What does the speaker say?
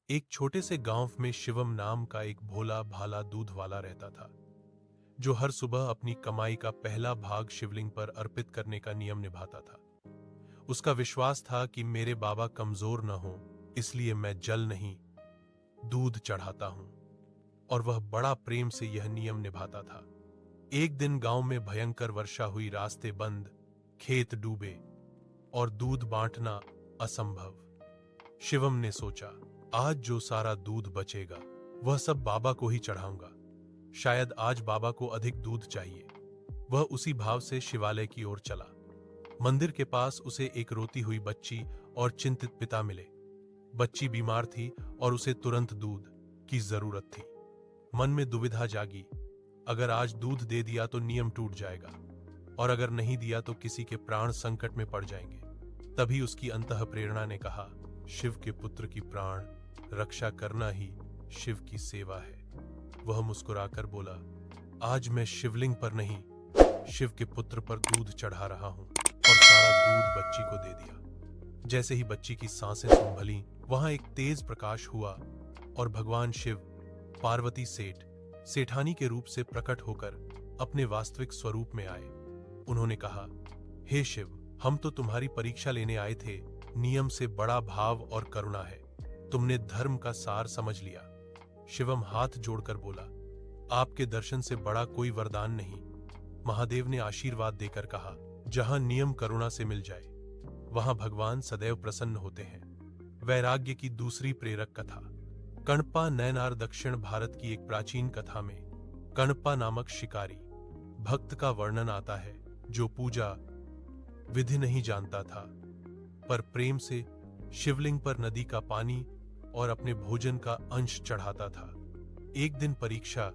एक छोटे से गांव में शिवम नाम का एक भोला भाला दूध वाला रहता था, जो हर सुबह अपनी कमाई का पहला भाग शिवलिंग पर अर्पित करने का नियम निभाता था। उसका विश्वास था कि मेरे बाबा कमजोर न हो, इसलिए मैं जल नहीं, दूध चढ़ाता हूं, और वह बड़ा प्रेम से यह नियम निभाता था। एक दिन गांव में भयंकर वर्षा हुई, रास्ते बंद, खेत डूबे और दूध बांटना असंभव। शिवम ने सोचा, आज जो सारा दूध बचेगा वह सब बाबा को ही चढ़ाऊंगा। शायद आज बाबा को अधिक दूध चाहिए। वह उसी भाव से शिवालय की ओर चला। मंदिर के पास उसे एक रोती हुई बच्ची और चिंतित पिता मिले। बच्ची बीमार थी और उसे तुरंत दूध की जरूरत थी। मन में दुविधा जागी, अगर आज दूध दे दिया तो नियम टूट जाएगा, और अगर नहीं दिया तो किसी के प्राण संकट में पड़ जाएंगे। तभी उसकी अंतः प्रेरणा ने कहा, शिव के पुत्र की प्राण रक्षा करना ही शिव की सेवा है। वह मुस्कुराकर बोला, आज मैं शिवलिंग पर नहीं, शिव के पुत्र पर दूध चढ़ा रहा हूं, और सारा दूध बच्ची को दे दिया। जैसे ही बच्ची की सांसें संभली, वहां एक तेज प्रकाश हुआ और भगवान शिव पार्वती सेठानी के रूप से प्रकट होकर अपने वास्तविक स्वरूप में आए। उन्होंने कहा, हे शिव, हम तो तुम्हारी परीक्षा लेने आए थे। नियम से बड़ा भाव और करुणा है। तुमने धर्म का सार समझ लिया। शिवम हाथ जोड़कर बोला, आपके दर्शन से बड़ा कोई वरदान नहीं। महादेव ने आशीर्वाद देकर कहा, जहां नियम करुणा से मिल जाए वहां भगवान सदैव प्रसन्न होते हैं। वैराग्य की दूसरी प्रेरक कथा। कणप्पा नैनार दक्षिण भारत की एक प्राचीन कथा में कणप्पा नामक शिकारी भक्त का वर्णन आता है, जो पूजा विधि नहीं जानता था, पर प्रेम से शिवलिंग पर नदी का पानी और अपने भोजन का अंश चढ़ाता था। एक दिन परीक्षा